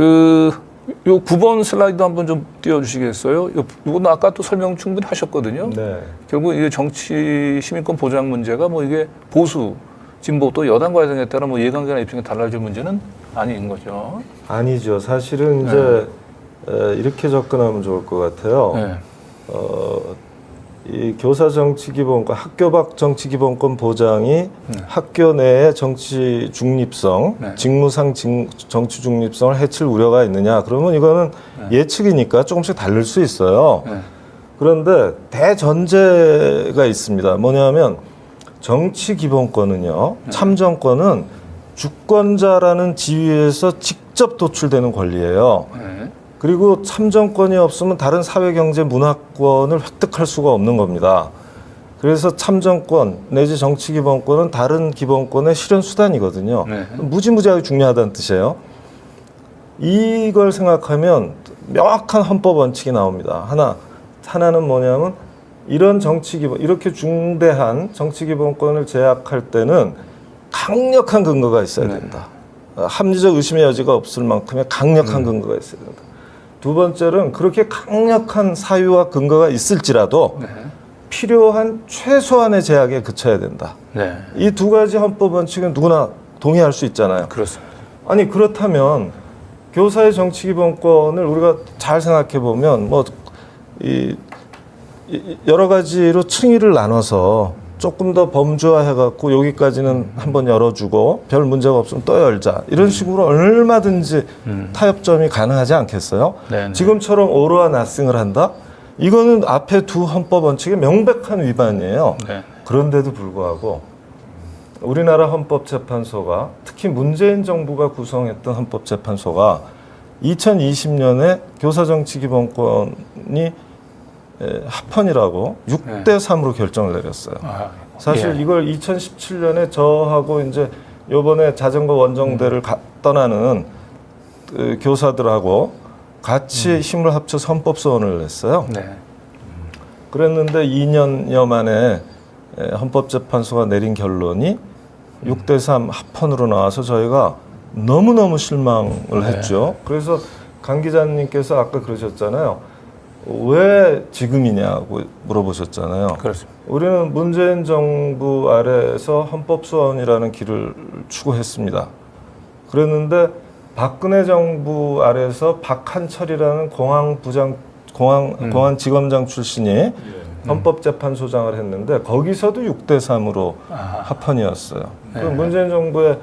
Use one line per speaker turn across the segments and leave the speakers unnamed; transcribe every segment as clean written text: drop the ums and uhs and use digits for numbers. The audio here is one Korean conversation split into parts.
요 9번 슬라이드 한번 좀 띄워주시겠어요? 이건 아까 또 설명 충분히 하셨거든요.
네.
결국 이게 정치 시민권 보장 문제가 뭐 이게 보수, 진보 또 여당 과정에 따라 뭐 이해관계나 입장이 달라질 문제는 아닌 거죠.
아니죠. 사실은 이제 이렇게 접근하면 좋을 것 같아요.
네.
이 교사 정치 기본권, 학교 밖 정치 기본권 보장이 학교 내의 정치 중립성,
네.
직무상 정치 중립성을 해칠 우려가 있느냐? 그러면 이거는 예측이니까 조금씩 다를 수 있어요.
네.
그런데 대전제가 있습니다. 뭐냐면 정치 기본권은요, 참정권은 주권자라는 지위에서 직접 도출되는 권리예요.
네.
그리고 참정권이 없으면 다른 사회, 경제, 문화권을 획득할 수가 없는 겁니다. 그래서 참정권 내지 정치 기본권은 다른 기본권의 실현 수단이거든요.
네.
무지무지하게 중요하다는 뜻이에요. 이걸 생각하면 명확한 헌법 원칙이 나옵니다. 하나는 뭐냐면 이런 정치 기본, 이렇게 중대한 정치 기본권을 제약할 때는 강력한 근거가 있어야 된다. 합리적 의심의 여지가 없을 만큼의 강력한 근거가 있어야 된다. 두 번째는 그렇게 강력한 사유와 근거가 있을지라도
네.
필요한 최소한의 제약에 그쳐야 된다.
네.
이 두 가지 헌법 원칙은 누구나 동의할 수 있잖아요.
그렇습니다.
아니 그렇다면 교사의 정치 기본권을 우리가 잘 생각해 보면 뭐 여러 가지로 층위를 나눠서 조금 더 범주화해갖고 여기까지는 한번 열어주고 별 문제가 없으면 또 열자 이런 식으로 얼마든지 타협점이 가능하지 않겠어요?
네네.
지금처럼 오로와 나싱을 한다? 이거는 앞에 두 헌법 원칙의 명백한 위반이에요.
네.
그런데도 불구하고 우리나라 헌법재판소가 특히 문재인 정부가 구성했던 헌법재판소가 2020년에 교사정치기본권이 합헌이라고 6대3으로 결정을 내렸어요. 사실 이걸 2017년에 저하고 이제 요번에 자전거 원정대를 떠나는 그 교사들하고 같이 힘을 합쳐서 헌법소원을 냈어요.
네.
그랬는데 2년여 만에 헌법재판소가 내린 결론이 6대3 합헌으로 나와서 저희가 너무너무 실망을 했죠. 그래서 강 기자님께서 아까 그러셨잖아요. 왜 지금이냐고 물어보셨잖아요.
그렇습니다.
우리는 문재인 정부 아래에서 헌법소원이라는 길을 추구했습니다. 그랬는데 박근혜 정부 아래에서 박한철이라는 공안지검장 출신이 헌법재판소장을 했는데 거기서도 6대3으로 합헌이었어요.
네.
그럼 문재인 정부의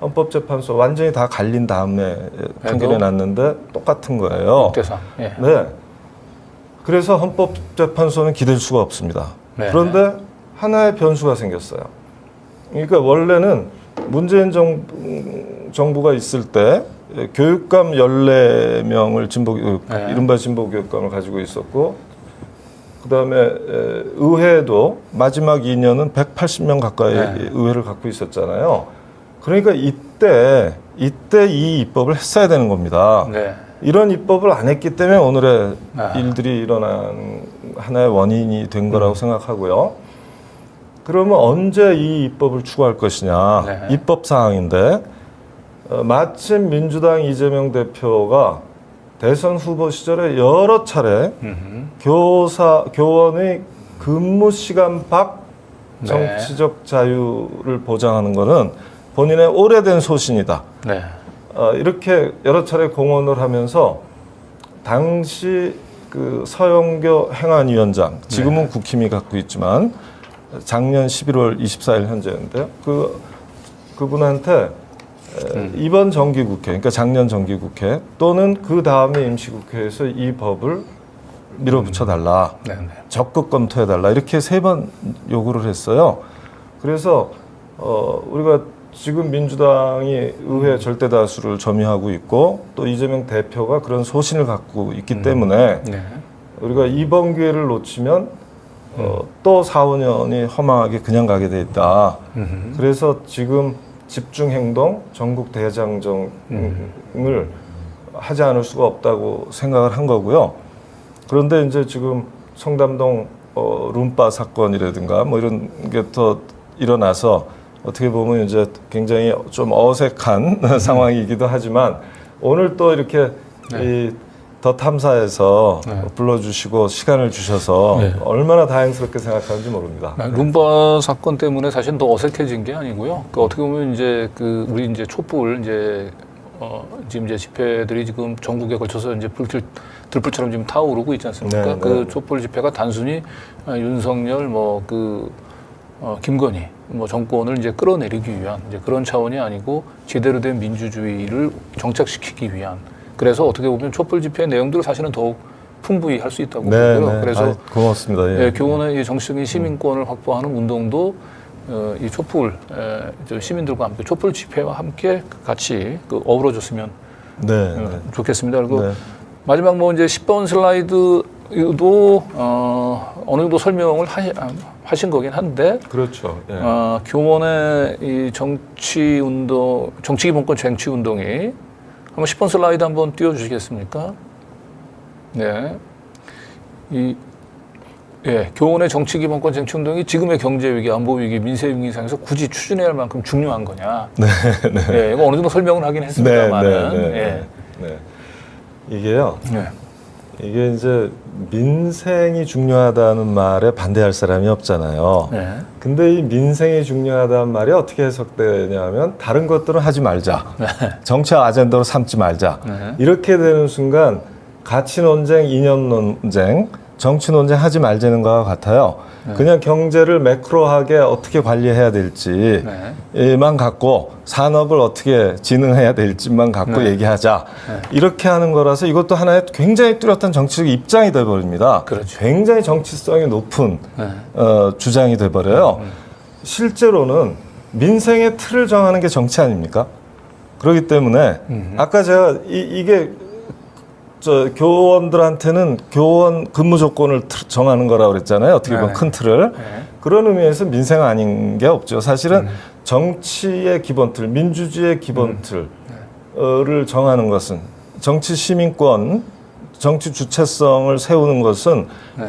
헌법재판소 완전히 다 갈린 다음에 판결이 났는데 똑같은 거예요.
6대3. 예.
네. 그래서 헌법재판소는 기댈 수가 없습니다.
네.
그런데 하나의 변수가 생겼어요. 그러니까 원래는 문재인 정부가 있을 때 교육감 14명을 이른바 진보교육감을 가지고 있었고 그다음에 의회도 마지막 2년은 180명 가까이 의회를 갖고 있었잖아요. 그러니까 이때 이 입법을 했어야 되는 겁니다.
네.
이런 입법을 안 했기 때문에 오늘의 일들이 일어난 하나의 원인이 된 거라고 생각하고요. 그러면 언제 이 입법을 추구할 것이냐.
네.
입법 사항인데 마침 민주당 이재명 대표가 대선 후보 시절에 여러 차례 교원의 근무 시간 밖 정치적 자유를 보장하는 것은 본인의 오래된 소신이다.
네.
이렇게 여러 차례 공언을 하면서 당시 그 서영교 행안위원장, 지금은 국힘이 갖고 있지만 작년 11월 24일 현재인데요. 그분한테 이번 정기국회, 그러니까 작년 정기국회 또는 그 다음에 임시국회에서 이 법을 밀어붙여 달라, 적극 검토해 달라 이렇게 3번 요구를 했어요. 그래서 우리가 지금 민주당이 의회 절대 다수를 점유하고 있고 또 이재명 대표가 그런 소신을 갖고 있기 때문에 우리가 이번 기회를 놓치면 또 4, 5년이 허망하게 그냥 가게 돼 있다. 그래서 지금 집중행동, 전국 대장정을 하지 않을 수가 없다고 생각을 한 거고요. 그런데 이제 지금 청담동 룸바 사건이라든가 뭐 이런 게 더 일어나서 어떻게 보면 이제 굉장히 좀 어색한 상황이기도 하지만 오늘 또 이렇게
네.
이 더 탐사에서
네.
불러주시고 시간을 주셔서
네.
얼마나 다행스럽게 생각하는지 모릅니다.
룸바 사건 때문에 사실 더 어색해진 게 아니고요. 그 어떻게 보면 이제 그 우리 이제 촛불 이제 지금 이제 집회들이 지금 전국에 걸쳐서 이제 들불처럼 지금 타오르고 있지 않습니까?
네,
그
네.
촛불 집회가 단순히 윤석열 김건희 정권을 이제 끌어내리기 위한 이제 그런 차원이 아니고 제대로 된 민주주의를 정착시키기 위한. 그래서 어떻게 보면 촛불 집회의 내용들을 사실은 더욱 풍부히 할 수 있다고 보고요. 그래서
고맙습니다. 예.
교원의 정치적인 시민권을 확보하는 운동도 이 촛불 시민들과 함께 촛불 집회와 함께 같이 어우러졌으면
네, 네.
좋겠습니다. 그리고
네.
마지막 이제 10번 슬라이드도 어느 정도 설명을 하신 거긴 한데
그렇죠. 예.
교원의 이 정치기본권 쟁취 운동이 한번 10번 슬라이드 한번 띄워주시겠습니까? 네. 교원의 정치기본권 쟁취운동이 지금의 경제위기, 안보위기, 민생위기 상에서 굳이 추진해야 할 만큼 중요한 거냐. 네. 이거 어느 정도 설명을 하긴 했습니다만은.
네. 이게요.
네.
이게 이제 민생이 중요하다는 말에 반대할 사람이 없잖아요.
네.
근데 이 민생이 중요하다는 말이 어떻게 해석되냐면 다른 것들은 하지 말자. 정치 아젠다로 삼지 말자.
네.
이렇게 되는 순간 가치 논쟁, 이념 논쟁, 정치 논쟁 하지 말자는 것과 같아요. 그냥 경제를 매크로하게 어떻게 관리해야 될지만 갖고 산업을 어떻게 진흥해야 될지만 갖고 얘기하자. 이렇게 하는 거라서 이것도 하나의 굉장히 뚜렷한 정치적 입장이 돼버립니다.
그렇죠.
굉장히 정치성이 높은 주장이 돼버려요. 실제로는 민생의 틀을 정하는 게 정치 아닙니까? 그렇기 때문에 아까 제가 이게 교원들한테는 교원 근무 조건을 정하는 거라고 그랬잖아요. 어떻게 보면 큰 틀을. 그런 의미에서 민생 아닌 게 없죠. 사실은 정치의 기본틀, 민주주의의 기본틀을 정하는 것은 정치 시민권, 정치 주체성을 세우는 것은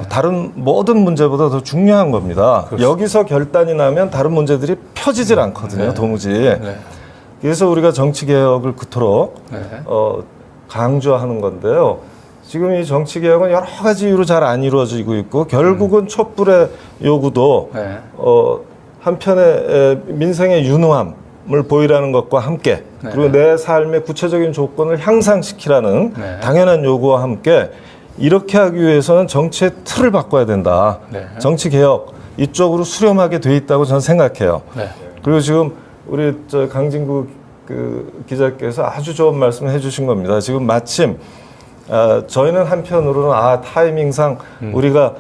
다른 모든 문제보다 더 중요한 겁니다.
그렇습니다.
여기서 결단이 나면 다른 문제들이 펴지질 않거든요. 도무지. 그래서 우리가 정치개혁을 그토록 강조하는 건데요. 지금 이 정치개혁은 여러 가지 이유로 잘 안 이루어지고 있고 결국은 촛불의 요구도 한편의 민생의 유능함을 보이라는 것과 함께 그리고 내 삶의 구체적인 조건을 향상시키라는 당연한 요구와 함께 이렇게 하기 위해서는 정치의 틀을 바꿔야 된다. 정치개혁 이쪽으로 수렴하게 돼 있다고 저는 생각해요. 그리고 지금 우리 강진구 기자께서 아주 좋은 말씀을 해주신 겁니다. 지금 마침 저희는 한편으로는 타이밍상 우리가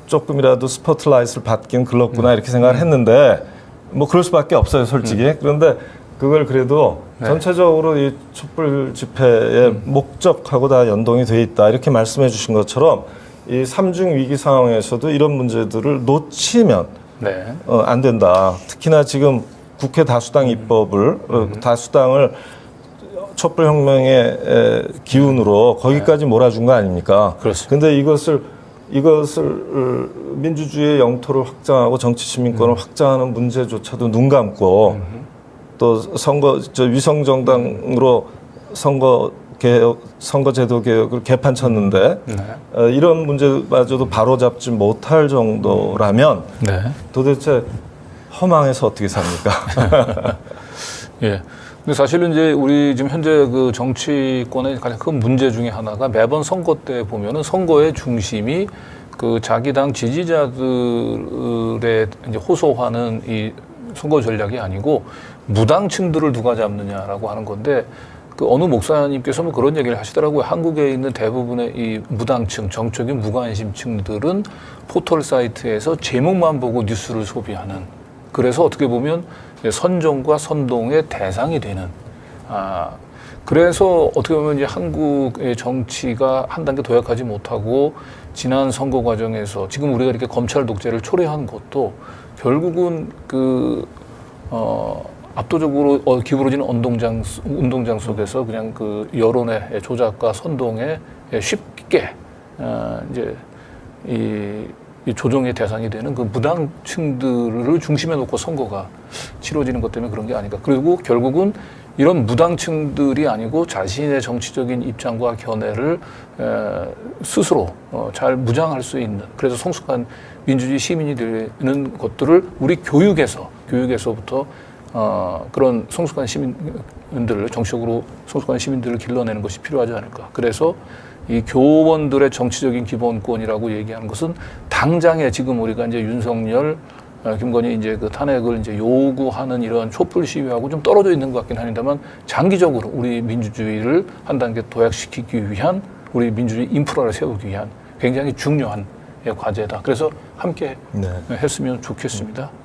조금이라도 스포트라이트를 받긴 글렀구나 이렇게 생각을 했는데 뭐 그럴 수밖에 없어요, 솔직히. 그런데 그걸 그래도 전체적으로 이 촛불 집회의 목적하고 다 연동이 돼 있다 이렇게 말씀해 주신 것처럼 이 삼중 위기 상황에서도 이런 문제들을 놓치면 안 된다. 특히나 지금 국회 다수당 입법을 다수당을 촛불혁명의 기운으로 거기까지 몰아준 거 아닙니까? 그런데 이것을 민주주의의 영토를 확장하고 정치 시민권을 확장하는 문제조차도 눈 감고 또 위성 정당으로 선거제도 개혁을 개판 쳤는데 이런 문제마저도 바로잡지 못할 정도라면 도대체 허망해서 어떻게 삽니까?
근데 사실은 이제 우리 지금 현재 그 정치권의 가장 큰 문제 중에 하나가 매번 선거 때 보면은 선거의 중심이 그 자기 당 지지자들의 이제 호소하는 이 선거 전략이 아니고 무당층들을 누가 잡느냐라고 하는 건데 그 어느 목사님께서 뭐 그런 얘기를 하시더라고요. 한국에 있는 대부분의 이 무당층, 정적인 무관심층들은 포털 사이트에서 제목만 보고 뉴스를 소비하는. 그래서 어떻게 보면 선정과 선동의 대상이 되는. 그래서 어떻게 보면 이제 한국의 정치가 한 단계 도약하지 못하고 지난 선거 과정에서 지금 우리가 이렇게 검찰 독재를 초래한 것도 결국은 압도적으로 기울어지는 운동장 속에서 그냥 그 여론의 조작과 선동에 쉽게 이제 이 조정의 대상이 되는 그 무당층들을 중심에 놓고 선거가 치러지는 것 때문에 그런 게 아닌가. 그리고 결국은 이런 무당층들이 아니고 자신의 정치적인 입장과 견해를 스스로 잘 무장할 수 있는, 그래서 성숙한 민주주의 시민이 되는 것들을 우리 교육에서부터 그런 성숙한 시민들을, 정치적으로 성숙한 시민들을 길러내는 것이 필요하지 않을까. 그래서 이 교원들의 정치적인 기본권이라고 얘기하는 것은 당장에 지금 우리가 이제 윤석열, 김건희 이제 그 탄핵을 이제 요구하는 이런 촛불 시위하고 좀 떨어져 있는 것 같긴 합니다만, 장기적으로 우리 민주주의를 한 단계 도약시키기 위한, 우리 민주주의 인프라를 세우기 위한 굉장히 중요한 과제다. 그래서 함께 했으면 좋겠습니다.